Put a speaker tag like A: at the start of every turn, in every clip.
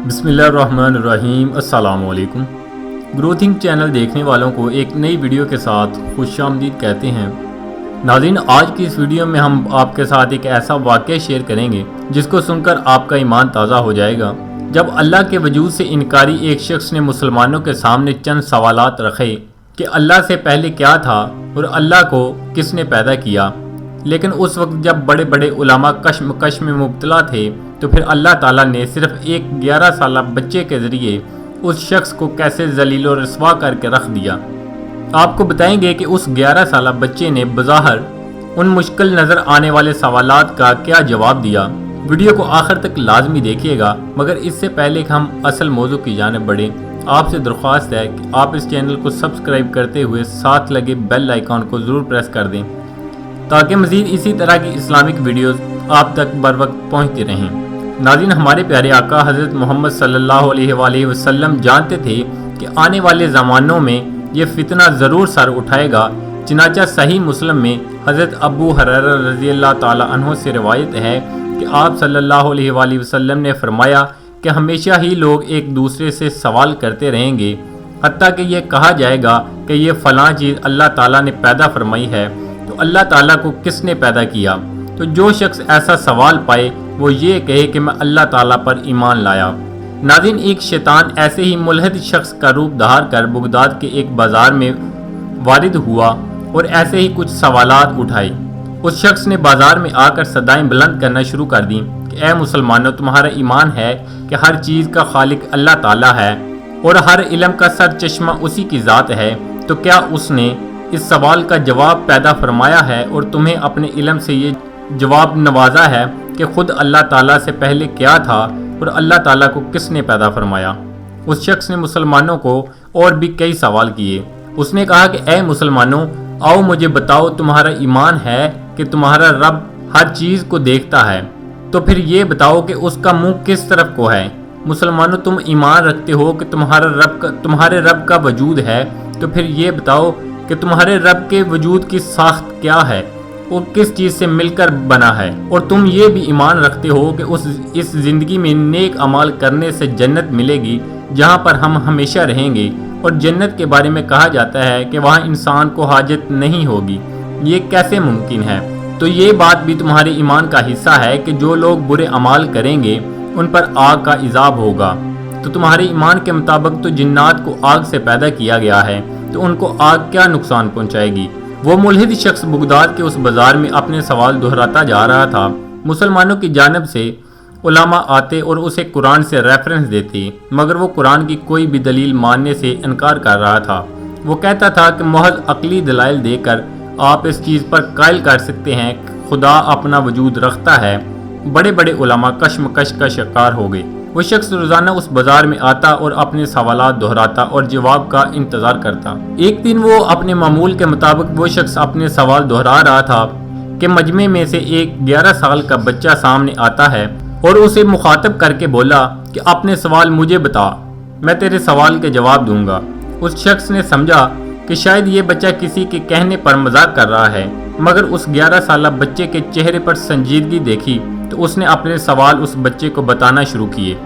A: बिस्मिल्लाहिर्रहमानिर्रहीम। अस्सलाम वालेकुम। ग्रोथिंग चैनल देखने वालों को एक नई वीडियो के साथ खुशामदीद कहते हैं। नाज़रीन, आज की इस वीडियो में हम आपके साथ एक ऐसा वाक़या शेयर करेंगे जिसको सुनकर आपका ईमान ताज़ा हो जाएगा। जब अल्लाह के वजूद से इनकारी एक शख्स ने मुसलमानों के सामने चंद सवालात रखे कि अल्लाह से पहले क्या था और अल्लाह को किसने पैदा किया, लेकिन उस वक्त जब बड़े बड़े उलमा कश्मकश में मुब्तला थे तो फिर अल्लाह ताला ने सिर्फ एक 11 साला बच्चे के ज़रिए उस शख्स को कैसे जलील और रस्वा करके रख दिया। आपको बताएंगे कि उस 11 साला बच्चे ने बज़ाहिर उन मुश्किल नज़र आने वाले सवालात का क्या जवाब दिया। वीडियो को आखिर तक लाजमी देखिएगा, मगर इससे पहले कि हम असल मौजू की जानिब बढ़ें, आपसे दरख्वास्त है कि आप इस चैनल को सब्सक्राइब करते हुए साथ लगे बेल आइकॉन को ज़रूर प्रेस कर दें ताकि मज़ीद इसी तरह की इस्लामिक वीडियोज़ आप तक बर वक्त पहुँचती रहें। नाज़रीन, हमारे प्यारे आका हज़रत मोहम्मद सल्लल्लाहु अलैहि वसल्लम जानते थे कि आने वाले ज़मानों में ये फितना ज़रूर सर उठाएगा। चनाचा सही मुस्लिम में हज़रत अबू हुरैरा रज़ियल्लाहु ताला अन्हु से रिवायत है कि आप सल्लल्लाहु अलैहि वसल्लम ने फरमाया कि हमेशा ही लोग एक दूसरे से सवाल करते रहेंगे, हत्ता कि ये कहा जाएगा कि ये फ़लाँ चीज़ अल्लाह ताला ने पैदा फरमाई है, तो अल्लाह ताला को किसने पैदा किया। तो जो शख्स ऐसा सवाल पाए वो ये कहे कि मैं अल्लाह ताला पर ईमान लाया। नाज़रीन, एक शैतान ऐसे ही मुल्हिद शख्स का रूप धार कर बगदाद के एक बाज़ार में वारिद हुआ और ऐसे ही कुछ सवालात उठाए। उस शख्स ने बाज़ार में आकर सदाएं बुलंद करना शुरू कर दी कि ए मुसलमानों, तुम्हारा ईमान है कि हर चीज़ का खालिक अल्लाह ताला है और हर इल्म का सर चश्मा उसी की ज़ात है, तो क्या उसने इस सवाल का जवाब पैदा फरमाया है और तुम्हें अपने इल्म से ये जवाब नवाजा है कि खुद अल्लाह ताला से पहले क्या था और अल्लाह ताला को किसने पैदा फरमाया। उस शख्स ने मुसलमानों को और भी कई सवाल किए। उसने कहा कि ए मुसलमानों, आओ मुझे बताओ, तुम्हारा ईमान है कि तुम्हारा रब हर चीज़ को देखता है, तो फिर ये बताओ कि उसका मुंह किस तरफ को है। मुसलमानों, तुम ईमान रखते हो कि तुम्हारे रब का वजूद है, तो फिर ये बताओ कि तुम्हारे रब के वजूद की साख्त क्या है और किस चीज़ से मिलकर बना है। और तुम ये भी ईमान रखते हो कि इस ज़िंदगी में नेक अमाल करने से जन्नत मिलेगी जहाँ पर हम हमेशा रहेंगे, और जन्नत के बारे में कहा जाता है कि वहाँ इंसान को हाजत नहीं होगी। ये कैसे मुमकिन है? तो ये बात भी तुम्हारे ईमान का हिस्सा है कि जो लोग बुरे अमाल करेंगे उन पर आग का इज़ाब होगा। तो तुम्हारे ईमान के मुताबिक तो जिन्नात को आग से पैदा किया गया है, तो उनको आग क्या नुकसान पहुँचाएगी। वो मुल्हिद शख्स बगदाद के उस बाज़ार में अपने सवाल दोहराता जा रहा था। मुसलमानों की जानिब से उलमा आते और उसे कुरान से रेफरेंस देते, मगर वो कुरान की कोई भी दलील मानने से इनकार कर रहा था। वो कहता था कि महज अकली दलाइल देकर आप इस चीज़ पर कायल कर सकते हैं कि खुदा अपना वजूद रखता है। बड़े बड़े उलमा कश्मकश का शिकार हो गए। वो शख्स रोज़ाना उस बाज़ार में आता और अपने सवालात दोहराता और जवाब का इंतज़ार करता। एक दिन वो अपने मामूल के मुताबिक वो शख्स अपने सवाल दोहरा रहा था कि मजमे में से एक 11 साल का बच्चा सामने आता है और उसे मुखातब करके बोला कि अपने सवाल मुझे बता, मैं तेरे सवाल के जवाब दूंगा। उस शख्स ने समझा कि शायद ये बच्चा किसी के कहने पर मजाक कर रहा है, मगर उस 11 साला बच्चे के चेहरे पर संजीदगी देखी तो उसने अपने सवाल उस बच्चे को बताना शुरू किए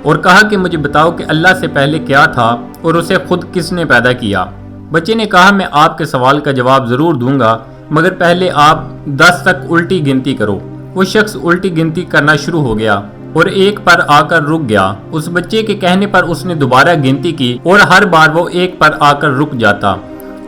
A: और कहा कि मुझे बताओ कि अल्लाह से पहले क्या था और उसे खुद किसने पैदा किया। बच्चे ने कहा, मैं आपके सवाल का जवाब ज़रूर दूंगा, मगर पहले आप 10 तक उल्टी गिनती करो। वो शख्स उल्टी गिनती करना शुरू हो गया और एक पर आकर रुक गया। उस बच्चे के कहने पर उसने दोबारा गिनती की और हर बार वो एक पर आकर रुक जाता।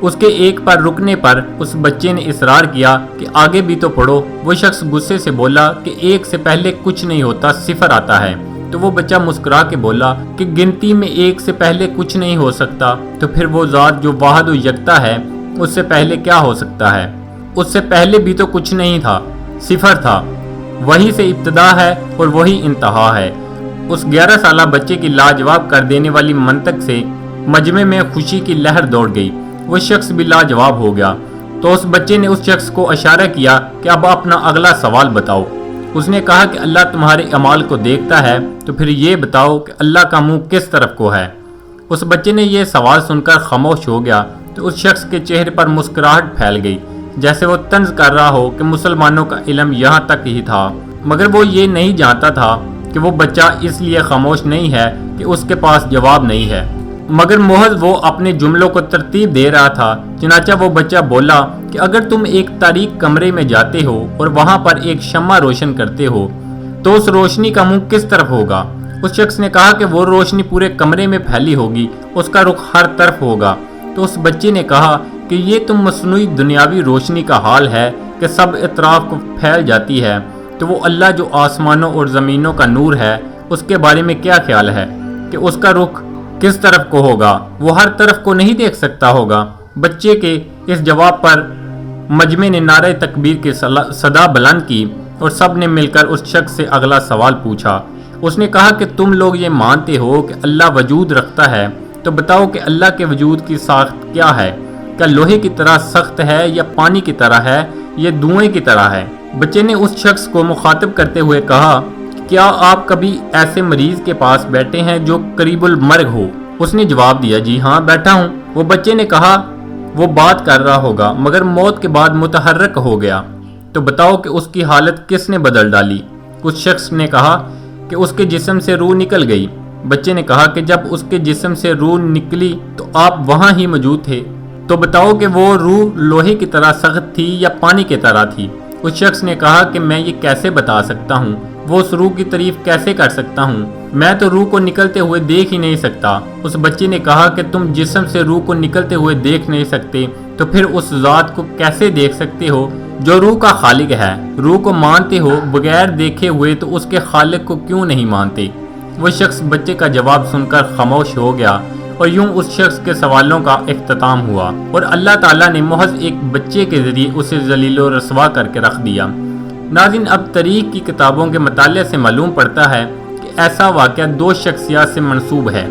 A: उसके एक पर रुकने पर उस बच्चे ने इसरार किया कि आगे भी तो पढ़ो। वो शख्स गुस्से से बोला कि एक से पहले कुछ नहीं होता, सिफर आता है। तो वो बच्चा मुस्कुरा के बोला कि गिनती में एक से पहले कुछ नहीं हो सकता, तो फिर वो ज़ात जो वाहिद व यकता है उससे पहले क्या हो सकता है? उससे पहले भी तो कुछ नहीं था, सिफर था। वही से इब्तिदा है और वही इंतहा है। उस 11 साला बच्चे की लाजवाब कर देने वाली मंतक से मजमे में खुशी की लहर दौड़ गई। वो शख्स भी लाजवाब हो गया। तो उस बच्चे ने उस शख्स को इशारा किया कि अब अपना अगला सवाल बताओ। उसने कहा कि अल्लाह तुम्हारे अमाल को देखता है, तो फिर ये बताओ कि अल्लाह का मुंह किस तरफ को है। उस बच्चे ने यह सवाल सुनकर खामोश हो गया तो उस शख्स के चेहरे पर मुस्कुराहट फैल गई, जैसे वो तंज कर रहा हो कि मुसलमानों का इल्म यहाँ तक ही था, मगर वो ये नहीं जानता था کہ وہ بچہ اس لیے خاموش نہیں ہے کہ اس کے پاس جواب نہیں ہے، مگر محض وہ اپنے جملوں کو ترتیب دے رہا تھا۔ چنانچہ وہ بچہ بولا کہ اگر تم ایک تاریک کمرے میں جاتے ہو اور وہاں پر ایک شمع روشن کرتے ہو تو اس روشنی کا منہ کس طرف ہوگا؟ اس شخص نے کہا کہ وہ روشنی پورے کمرے میں پھیلی ہوگی، اس کا رخ ہر طرف ہوگا۔ تو اس بچے نے کہا کہ یہ تو مصنوعی دنیاوی روشنی کا حال ہے کہ سب اطراف کو پھیل جاتی ہے، تو وہ اللہ جو آسمانوں اور زمینوں کا نور ہے اس کے بارے میں کیا خیال ہے کہ اس کا رخ کس طرف کو ہوگا؟ وہ ہر طرف کو نہیں دیکھ سکتا ہوگا۔ بچے کے اس جواب پر مجمع نے نعرہ تکبیر کی صدا بلند کی اور سب نے مل کر اس شخص سے اگلا سوال پوچھا۔ اس نے کہا کہ تم لوگ یہ مانتے ہو کہ اللہ وجود رکھتا ہے، تو بتاؤ کہ اللہ کے وجود کی ساخت کیا ہے؟ کیا لوہے کی طرح سخت ہے یا پانی کی طرح ہے یا دھوئیں کی طرح ہے؟ بچے نے اس شخص کو مخاطب کرتے ہوئے کہا، کیا آپ کبھی ایسے مریض کے پاس بیٹھے ہیں جو قریب المرگ ہو؟ اس نے جواب دیا، جی ہاں بیٹھا ہوں۔ وہ بچے نے کہا، وہ بات کر رہا ہوگا مگر موت کے بعد متحرک ہو گیا، تو بتاؤ کہ اس کی حالت کس نے بدل ڈالی؟ اس شخص نے کہا کہ اس کے جسم سے روح نکل گئی۔ بچے نے کہا کہ جب اس کے جسم سے روح نکلی تو آپ وہاں ہی موجود تھے، تو بتاؤ کہ وہ روح لوہے کی طرح سخت تھی یا پانی کی طرح تھی؟ اس شخص نے کہا کہ میں یہ کیسے بتا سکتا ہوں، وہ اس روح کی تعریف کیسے کر سکتا ہوں؟ میں تو روح کو نکلتے ہوئے دیکھ ہی نہیں سکتا۔ اس بچے نے کہا کہ تم جسم سے روح کو نکلتے ہوئے دیکھ نہیں سکتے تو پھر اس ذات کو کیسے دیکھ سکتے ہو جو روح کا خالق ہے؟ روح کو مانتے ہو بغیر دیکھے ہوئے تو اس کے خالق کو کیوں نہیں مانتے؟ وہ شخص بچے کا جواب سن کر خاموش ہو گیا اور یوں اس شخص کے سوالوں کا اختتام ہوا اور اللہ تعالیٰ نے محض ایک بچے کے ذریعے اسے ذلیل و رسوا کر کے رکھ دیا۔ ناظرین، اب تاریخ کی کتابوں کے مطالعے سے معلوم پڑتا ہے کہ ایسا واقعہ دو شخصیات سے منسوب ہے۔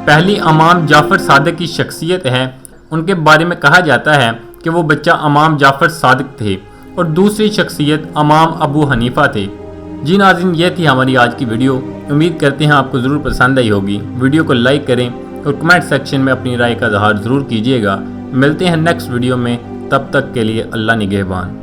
A: پہلی امام جعفر صادق کی شخصیت ہے، ان کے بارے میں کہا جاتا ہے کہ وہ بچہ امام جعفر صادق تھے، اور دوسری شخصیت امام ابو حنیفہ تھے۔ جی ناظرین، یہ تھی ہماری آج کی ویڈیو، امید کرتے ہیں آپ کو ضرور پسند آئی ہوگی۔ ویڈیو کو لائک کریں اور کمنٹ سیکشن میں اپنی رائے کا اظہار ضرور کیجیے گا۔ ملتے ہیں نیکسٹ ویڈیو میں، تب تک کے لیے اللہ نگہبان۔